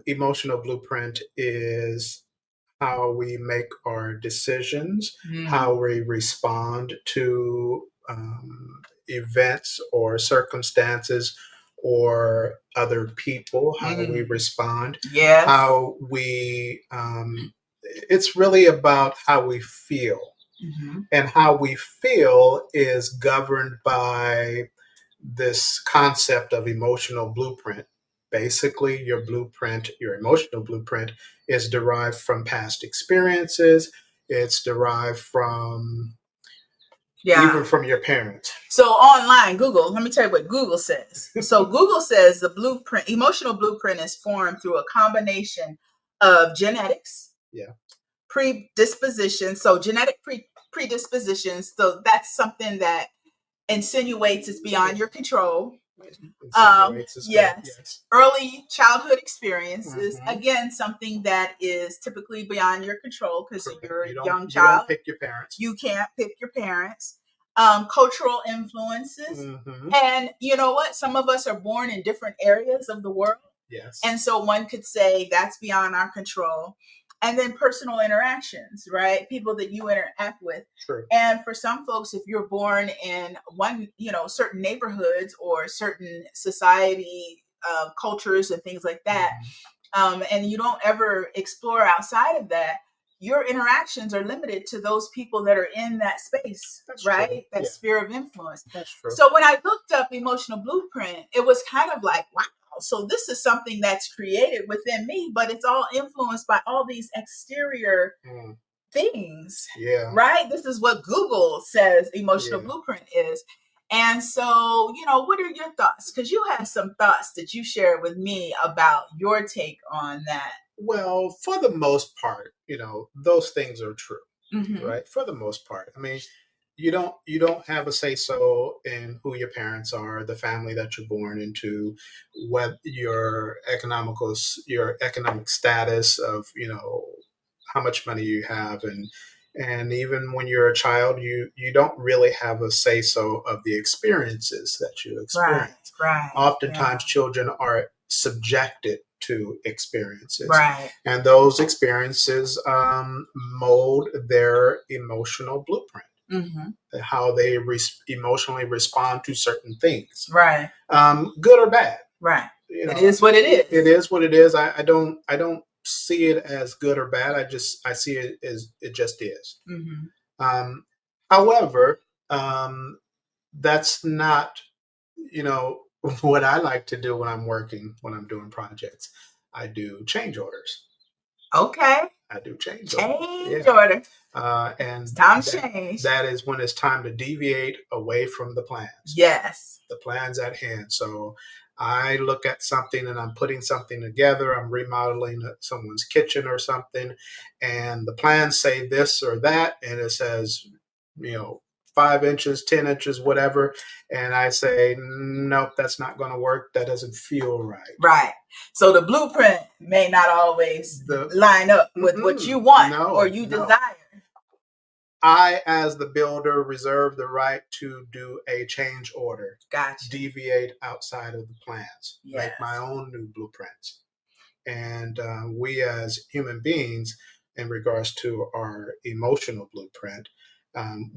emotional blueprint is how we make our decisions, how we respond to events or circumstances or other people, how we respond, Yes. how we, it's really about how we feel. And how we feel is governed by this concept of emotional blueprint. Basically, your blueprint, your emotional blueprint, is derived from past experiences. It's derived from even from your parents. So online, Google, let me tell you what Google says. So Google says the blueprint, emotional blueprint is formed through a combination of genetics, predispositions. So genetic predispositions. So that's something that insinuates it's beyond your control. Yes. Early childhood experiences, again, something that is typically beyond your control because you're a young child. You don't pick your parents. You can't pick your parents. Cultural influences. And you know what? Some of us are born in different areas of the world. Yes. And so one could say that's beyond our control. And then personal interactions, right? People that you interact with. True. And for some folks, if you're born in one, certain neighborhoods or certain society cultures and things like that, and you don't ever explore outside of that, your interactions are limited to those people that are in that space, right? True. That sphere of influence. That's true. So when I looked up emotional blueprint, it was kind of like, wow. So this is something that's created within me, but it's all influenced by all these exterior things, right? This is what Google says emotional blueprint is. And so, what are your thoughts? Because you had some thoughts that you shared with me about your take on that. Well, for the most part, those things are true, right? For the most part. I mean, you don't have a say-so in who your parents are, the family that you're born into, what your economic status of, how much money you have, and even when you're a child, you don't really have a say-so of the experiences that you experience. Right. Oftentimes, children are subjected to experiences, right? And those experiences mold their emotional blueprint. How they emotionally respond to certain things, right? Good or bad, right? It is what it is. It is what it is. I don't see it as good or bad. I see it as it just is. However, that's not what I like to do when I'm doing projects. I do change orders. Okay. I do change order. And it's time to change. That is when it's time to deviate away from the plans. Yes. The plans at hand. So I look at something and I'm putting something together. I'm remodeling someone's kitchen or something. And the plans say this or that. And it says, 5 inches, 10 inches, whatever. And I say, nope, that's not going to work. That doesn't feel right. Right. So the blueprint may not always line up with what you want or you desire. I, as the builder, reserve the right to do a change order. Gotcha. Deviate outside of the plans. Yes. Make my own new blueprints. And we as human beings, in regards to our emotional blueprint,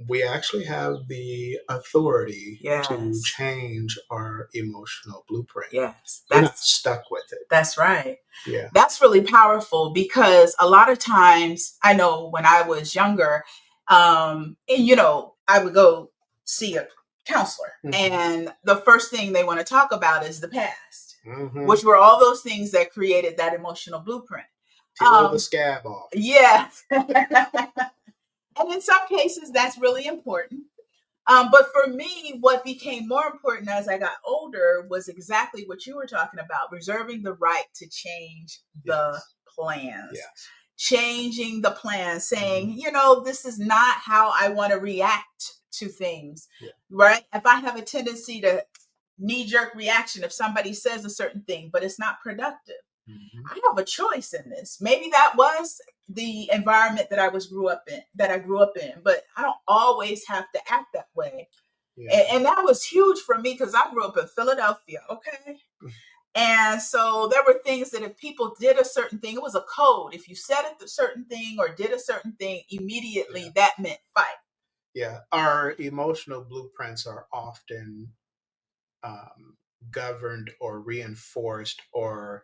we actually have the authority to change our emotional blueprint. Yes. We're not stuck with it. That's right. Yeah. That's really powerful because a lot of times, I know when I was younger, and I would go see a counselor and the first thing they want to talk about is the past, which were all those things that created that emotional blueprint. Peel the scab off. Yeah. And in some cases, that's really important. But for me, what became more important as I got older was exactly what you were talking about, reserving the right to change the plans. Yes. Changing the plan, saying, this is not how I want to react to things, right? If I have a tendency to knee-jerk reaction if somebody says a certain thing, but it's not productive, I have a choice in this. Maybe that was the environment that I grew up in, but I don't always have to act that way. And that was huge for me because I grew up in Philadelphia, okay? And so there were things that if people did a certain thing, it was a code. If you said a certain thing or did a certain thing, immediately that meant fight. Yeah, our emotional blueprints are often governed or reinforced or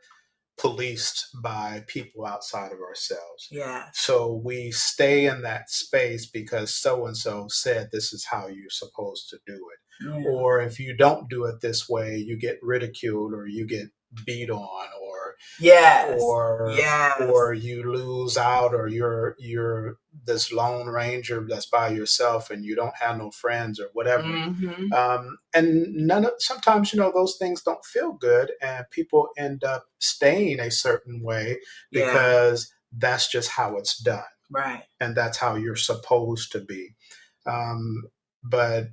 policed by people outside of ourselves. Yeah. So we stay in that space because so and so said this is how you're supposed to do it. Yeah. Or if you don't do it this way, you get ridiculed or you get beat on or or you lose out or you're this lone ranger that's by yourself and you don't have no friends or whatever. And sometimes those things don't feel good and people end up staying a certain way because that's just how it's done, right? And that's how you're supposed to be. But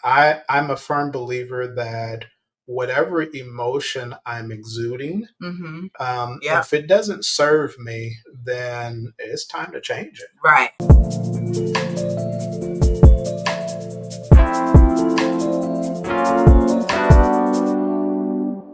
I'm a firm believer that whatever emotion I'm exuding, if it doesn't serve me, then it's time to change it. Right.